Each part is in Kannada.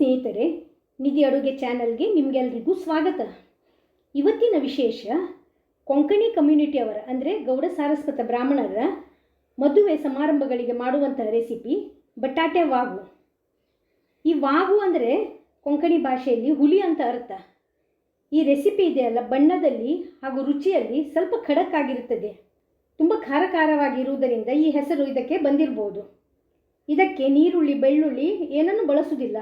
ಸ್ನೇಹಿತರೆ, ನಿಧಿ ಅಡುಗೆ ಚಾನಲ್ಗೆ ನಿಮಗೆಲ್ಲರಿಗೂ ಸ್ವಾಗತ. ಇವತ್ತಿನ ವಿಶೇಷ ಕೊಂಕಣಿ ಕಮ್ಯುನಿಟಿಯವರ ಅಂದರೆ ಗೌಡ ಸಾರಸ್ವತ ಬ್ರಾಹ್ಮಣರ ಮದುವೆ ಸಮಾರಂಭಗಳಿಗೆ ಮಾಡುವಂತಹ ರೆಸಿಪಿ ಬಟಾಟೆ ವಾಗು. ಈ ವಾಗು ಅಂದರೆ ಕೊಂಕಣಿ ಭಾಷೆಯಲ್ಲಿ ಹುಲಿ ಅಂತ ಅರ್ಥ. ಈ ರೆಸಿಪಿ ಇದೆಯಲ್ಲ, ಬಣ್ಣದಲ್ಲಿ ಹಾಗೂ ರುಚಿಯಲ್ಲಿ ಸ್ವಲ್ಪ ಖಡಕ್ ಆಗಿರುತ್ತದೆ. ತುಂಬ ಖಾರವಾಗಿರುವುದರಿಂದ ಈ ಹೆಸರು ಇದಕ್ಕೆ ಬಂದಿರಬಹುದು. ಇದಕ್ಕೆ ನೀರುಳ್ಳಿ, ಬೆಳ್ಳುಳ್ಳಿ ಏನನ್ನು ಬಳಸುವುದಿಲ್ಲ.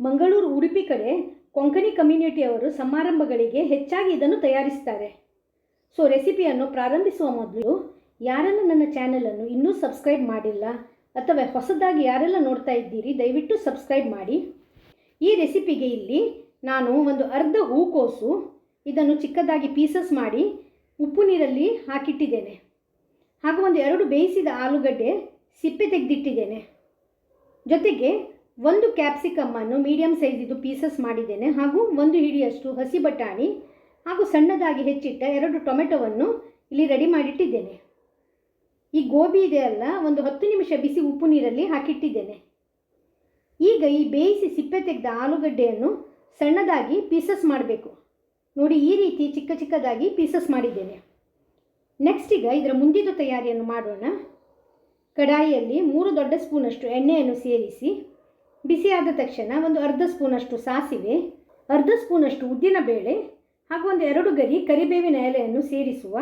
ಮಂಗಳೂರು, ಉಡುಪಿ ಕಡೆ ಕೊಂಕಣಿ ಕಮ್ಯುನಿಟಿಯವರು ಸಮಾರಂಭಗಳಿಗೆ ಹೆಚ್ಚಾಗಿ ಇದನ್ನು ತಯಾರಿಸ್ತಾರೆ. ಸೊ ರೆಸಿಪಿಯನ್ನು ಪ್ರಾರಂಭಿಸುವ ಮೊದಲು ಯಾರೆಲ್ಲ ನನ್ನ ಚಾನಲನ್ನು ಇನ್ನೂ ಸಬ್ಸ್ಕ್ರೈಬ್ ಮಾಡಿಲ್ಲ ಅಥವಾ ಹೊಸದಾಗಿ ಯಾರೆಲ್ಲ ನೋಡ್ತಾ ಇದ್ದೀರಿ, ದಯವಿಟ್ಟು ಸಬ್ಸ್ಕ್ರೈಬ್ ಮಾಡಿ. ಈ ರೆಸಿಪಿಗೆ ಇಲ್ಲಿ ನಾನು ಒಂದು ಅರ್ಧ ಹೂಕೋಸು ಇದನ್ನು ಚಿಕ್ಕದಾಗಿ ಪೀಸಸ್ ಮಾಡಿ ಉಪ್ಪು ನೀರಲ್ಲಿ ಹಾಕಿಟ್ಟಿದ್ದೇನೆ. ಹಾಗೂ ಒಂದು 2 ಬೇಯಿಸಿದ ಆಲೂಗಡ್ಡೆ ಸಿಪ್ಪೆ ತೆಗೆದಿಟ್ಟಿದ್ದೇನೆ. ಜೊತೆಗೆ 1 ಕ್ಯಾಪ್ಸಿಕಮ್ಮನ್ನು ಮೀಡಿಯಮ್ ಸೈಜಿದು ಪೀಸಸ್ ಮಾಡಿದ್ದೇನೆ. ಹಾಗೂ 1 ಹಿಡಿಯಷ್ಟು ಹಸಿ ಬಟಾಣಿ ಹಾಗೂ ಸಣ್ಣದಾಗಿ ಹೆಚ್ಚಿಟ್ಟ 2 ಟೊಮೆಟೊವನ್ನು ಇಲ್ಲಿ ರೆಡಿ ಮಾಡಿಟ್ಟಿದ್ದೇನೆ. ಈ ಗೋಬಿ ಇದೆಯಲ್ಲ, ಒಂದು 10 ನಿಮಿಷ ಬಿಸಿ ಉಪ್ಪು ನೀರಲ್ಲಿ ಹಾಕಿಟ್ಟಿದ್ದೇನೆ. ಈಗ ಈ ಬೇಯಿಸಿ ಸಿಪ್ಪೆ ತೆಗೆದ ಆಲೂಗಡ್ಡೆಯನ್ನು ಸಣ್ಣದಾಗಿ ಪೀಸಸ್ ಮಾಡಬೇಕು. ನೋಡಿ, ಈ ರೀತಿ ಚಿಕ್ಕ ಚಿಕ್ಕದಾಗಿ ಪೀಸಸ್ ಮಾಡಿದ್ದೇನೆ. ನೆಕ್ಸ್ಟ್ ಈಗ ಇದರ ಮುಂದಿನ ತಯಾರಿಯನ್ನು ಮಾಡೋಣ. ಕಡಾಯಿಯಲ್ಲಿ 3 ದೊಡ್ಡ ಸ್ಪೂನಷ್ಟು ಎಣ್ಣೆಯನ್ನು ಸೇರಿಸಿ ಬಿಸಿಯಾದ ತಕ್ಷಣ ಒಂದು ಅರ್ಧ ಸ್ಪೂನಷ್ಟು ಸಾಸಿವೆ, ಅರ್ಧ ಸ್ಪೂನಷ್ಟು ಉದ್ದಿನಬೇಳೆ ಹಾಗೂ ಒಂದು 2 ಗರಿ ಕರಿಬೇವಿನ ಎಲೆಯನ್ನು ಸೇರಿಸುವ.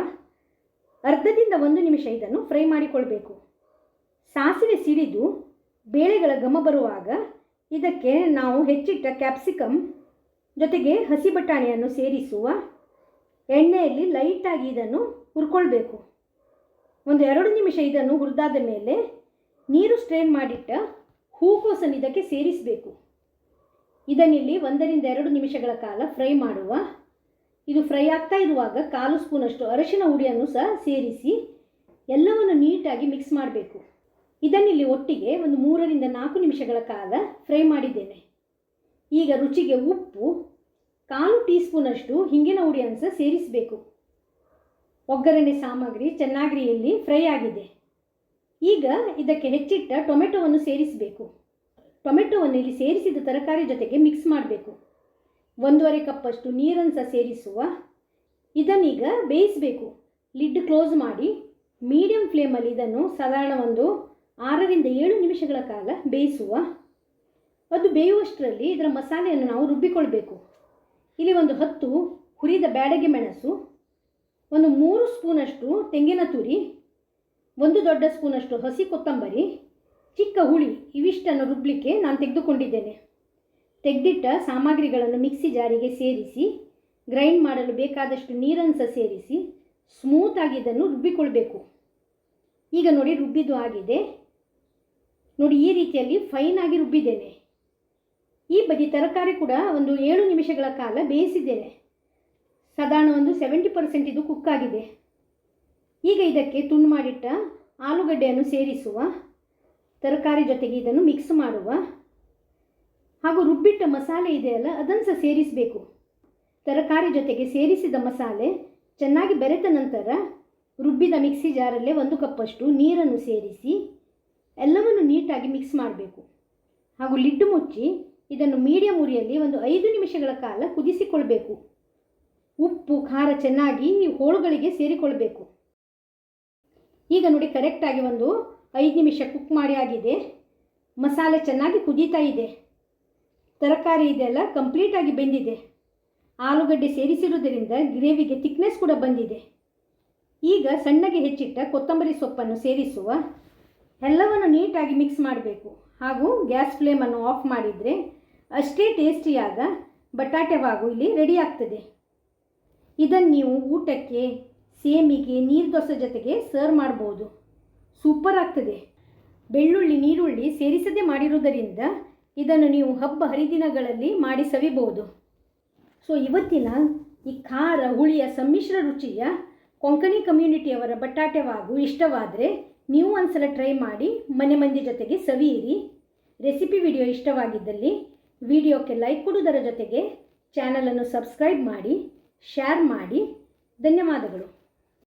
ಅರ್ಧದಿಂದ 1 ನಿಮಿಷ ಇದನ್ನು ಫ್ರೈ ಮಾಡಿಕೊಳ್ಬೇಕು. ಸಾಸಿವೆ ಸಿಡಿದು ಬೇಳೆಗಳ ಘಮ ಬರುವಾಗ ಇದಕ್ಕೆ ನಾವು ಹೆಚ್ಚಿಟ್ಟ ಕ್ಯಾಪ್ಸಿಕಮ್ ಜೊತೆಗೆ ಹಸಿ ಬಟಾಣಿಯನ್ನು ಸೇರಿಸುವ. ಎಣ್ಣೆಯಲ್ಲಿ ಲೈಟಾಗಿ ಇದನ್ನು ಹುರ್ಕೊಳ್ಬೇಕು. ಒಂದು 2 ನಿಮಿಷ ಇದನ್ನು ಹುರಿದಾದ ಮೇಲೆ ನೀರು ಸ್ಟ್ರೈನ್ ಮಾಡಿಟ್ಟ ಹೂಕೋಸನ್ನು ಇದಕ್ಕೆ ಸೇರಿಸಬೇಕು. ಇದನ್ನಿಲ್ಲಿ 1 ರಿಂದ 2 ನಿಮಿಷಗಳ ಕಾಲ ಫ್ರೈ ಮಾಡುವ. ಇದು ಫ್ರೈ ಆಗ್ತಾ ಇರುವಾಗ 1/4 ಸ್ಪೂನಷ್ಟು ಅರಿಶಿನ ಹುಡಿಯನ್ನು ಸಹ ಸೇರಿಸಿ ಎಲ್ಲವನ್ನು ನೀಟಾಗಿ ಮಿಕ್ಸ್ ಮಾಡಬೇಕು. ಇದನ್ನಿಲ್ಲಿ ಒಟ್ಟಿಗೆ ಒಂದು 3 ರಿಂದ 4 ನಿಮಿಷಗಳ ಕಾಲ ಫ್ರೈ ಮಾಡಿದ್ದೇನೆ. ಈಗ ರುಚಿಗೆ ಉಪ್ಪು, 1/4 ಟೀ ಸ್ಪೂನಷ್ಟು ಹಿಂಗಿನ ಹುಡಿಯನ್ನು ಸಹ ಸೇರಿಸಬೇಕು. ಒಗ್ಗರಣೆ ಸಾಮಗ್ರಿ ಚೆನ್ನಾಗಿ ಇಲ್ಲಿ ಫ್ರೈ ಆಗಿದೆ. ಈಗ ಇದಕ್ಕೆ ಹೆಚ್ಚಿಟ್ಟ ಟೊಮೆಟೊವನ್ನು ಸೇರಿಸಬೇಕು. ಟೊಮೆಟೊವನ್ನು ಇಲ್ಲಿ ಸೇರಿಸಿದ ತರಕಾರಿ ಜೊತೆಗೆ ಮಿಕ್ಸ್ ಮಾಡಬೇಕು. 1.5 ಕಪ್ಪಷ್ಟು ನೀರನ್ನು ಸಹ ಸೇರಿಸುವ. ಇದನ್ನೀಗ ಬೇಯಿಸಬೇಕು. ಲಿಡ್ ಕ್ಲೋಸ್ ಮಾಡಿ ಮೀಡಿಯಂ ಫ್ಲೇಮಲ್ಲಿ ಇದನ್ನು ಸಾಧಾರಣ ಒಂದು 6 ರಿಂದ 7 ನಿಮಿಷಗಳ ಕಾಲ ಬೇಯಿಸುವ. ಅದು ಬೇಯುವಷ್ಟರಲ್ಲಿ ಇದರ ಮಸಾಲೆಯನ್ನು ನಾವು ರುಬ್ಬಿಕೊಳ್ಬೇಕು. ಇಲ್ಲಿ ಒಂದು 10 ಹುರಿದ ಬ್ಯಾಡಗೆ ಮೆಣಸು, ಒಂದು 3 ಸ್ಪೂನಷ್ಟು ತೆಂಗಿನ ತುರಿ, 1 ದೊಡ್ಡ ಸ್ಪೂನಷ್ಟು ಹಸಿ ಕೊತ್ತಂಬರಿ, ಚಿಕ್ಕ ಹುಳಿ, ಇವಿಷ್ಟನ್ನು ರುಬ್ಬಲಿಕ್ಕೆ ನಾನು ತೆಗೆದುಕೊಂಡಿದ್ದೇನೆ. ತೆಗೆದಿಟ್ಟ ಸಾಮಗ್ರಿಗಳನ್ನು ಮಿಕ್ಸಿ ಜಾರಿಗೆ ಸೇರಿಸಿ ಗ್ರೈಂಡ್ ಮಾಡಲು ಬೇಕಾದಷ್ಟು ನೀರನ್ನು ಸಹ ಸೇರಿಸಿ ಸ್ಮೂತಾಗಿ ಇದನ್ನು ರುಬ್ಬಿಕೊಳ್ಬೇಕು. ಈಗ ನೋಡಿ, ರುಬ್ಬಿದ್ದು ಆಗಿದೆ. ನೋಡಿ, ಈ ರೀತಿಯಲ್ಲಿ ಫೈನಾಗಿ ರುಬ್ಬಿದ್ದೇನೆ. ಈ ಬದಿ ತರಕಾರಿ ಕೂಡ ಒಂದು 7 ನಿಮಿಷಗಳ ಕಾಲ ಬೇಯಿಸಿದ್ದೇನೆ. ಸಾಧಾರಣ ಒಂದು 70% ಇದು ಕುಕ್ ಆಗಿದೆ. ಈಗ ಇದಕ್ಕೆ ತುಂಡು ಮಾಡಿಟ್ಟ ಆಲೂಗಡ್ಡೆಯನ್ನು ಸೇರಿಸುವ. ತರಕಾರಿ ಜೊತೆಗೆ ಇದನ್ನು ಮಿಕ್ಸ್ ಮಾಡುವ. ಹಾಗೂ ರುಬ್ಬಿಟ್ಟ ಮಸಾಲೆ ಇದೆಯಲ್ಲ, ಅದನ್ನು ಸಹ ಸೇರಿಸಬೇಕು. ತರಕಾರಿ ಜೊತೆಗೆ ಸೇರಿಸಿದ ಮಸಾಲೆ ಚೆನ್ನಾಗಿ ಬೆರೆತ ನಂತರ ರುಬ್ಬಿದ ಮಿಕ್ಸಿ ಜಾರಲ್ಲೇ 1 ಕಪ್ಪಷ್ಟು ನೀರನ್ನು ಸೇರಿಸಿ ಎಲ್ಲವನ್ನು ನೀಟಾಗಿ ಮಿಕ್ಸ್ ಮಾಡಬೇಕು. ಹಾಗೂ ಲಿಡ್ ಮುಚ್ಚಿ ಇದನ್ನು ಮೀಡಿಯಂ ಉರಿಯಲ್ಲಿ ಒಂದು 5 ನಿಮಿಷಗಳ ಕಾಲ ಕುದಿಸಿಕೊಳ್ಬೇಕು. ಉಪ್ಪು ಖಾರ ಚೆನ್ನಾಗಿ ಹೋಳುಗಳಿಗೆ ಸೇರಿಕೊಳ್ಬೇಕು. ಈಗ ನೋಡಿ, ಕರೆಕ್ಟಾಗಿ ಒಂದು 5 ನಿಮಿಷ ಕುಕ್ ಮಾಡಿ ಆಗಿದೆ. ಮಸಾಲೆ ಚೆನ್ನಾಗಿ ಕುದೀತಾ ಇದೆ. ತರಕಾರಿ ಇದೆಲ್ಲ ಕಂಪ್ಲೀಟಾಗಿ ಬೆಂದಿದೆ. ಆಲೂಗಡ್ಡೆ ಸೇರಿಸಿರುವುದರಿಂದ ಗ್ರೇವಿಗೆ ಥಿಕ್ನೆಸ್ ಕೂಡ ಬಂದಿದೆ. ಈಗ ಸಣ್ಣಗೆ ಹೆಚ್ಚಿಟ್ಟ ಕೊತ್ತಂಬರಿ ಸೊಪ್ಪನ್ನು ಸೇರಿಸುವ. ಎಲ್ಲವನ್ನು ನೀಟಾಗಿ ಮಿಕ್ಸ್ ಮಾಡಬೇಕು. ಹಾಗೂ ಗ್ಯಾಸ್ ಫ್ಲೇಮನ್ನು ಆಫ್ ಮಾಡಿದರೆ ಅಷ್ಟೇ ಟೇಸ್ಟಿಯಾದ ಬಟಾಟೆ ವಾಗು ಇಲ್ಲಿ ರೆಡಿ ಆಗ್ತದೆ. ಇದನ್ನು ನೀವು ಊಟಕ್ಕೆ, ಸೇಮಿಗೆ, ನೀರು ದೋಸೆ ಜೊತೆಗೆ ಸರ್ವ್ ಮಾಡ್ಬೋದು. ಸೂಪರ್ ಆಗ್ತದೆ. ಬೆಳ್ಳುಳ್ಳಿ, ನೀರುಳ್ಳಿ ಸೇರಿಸದೇ ಮಾಡಿರುವುದರಿಂದ ಇದನ್ನು ನೀವು ಹಬ್ಬ ಹರಿದಿನಗಳಲ್ಲಿ ಮಾಡಿ ಸವಿಬಹುದು. ಸೊ ಇವತ್ತಿನ ಈ ಖಾರ ಹುಳಿಯ ಸಮ್ಮಿಶ್ರ ರುಚಿಯ ಕೊಂಕಣಿ ಕಮ್ಯುನಿಟಿಯವರ ಬಟಾಟೆ ವಾಗು ಇಷ್ಟವಾದರೆ ನೀವು ಒಂದ್ಸಲ ಟ್ರೈ ಮಾಡಿ ಮನೆ ಮಂದಿ ಜೊತೆಗೆ ಸವಿಯಿರಿ. ರೆಸಿಪಿ ವಿಡಿಯೋ ಇಷ್ಟವಾಗಿದ್ದಲ್ಲಿ ವಿಡಿಯೋಕ್ಕೆ ಲೈಕ್ ಕೊಡುವುದರ ಜೊತೆಗೆ ಚಾನಲನ್ನು ಸಬ್ಸ್ಕ್ರೈಬ್ ಮಾಡಿ, ಶೇರ್ ಮಾಡಿ. ಧನ್ಯವಾದಗಳು.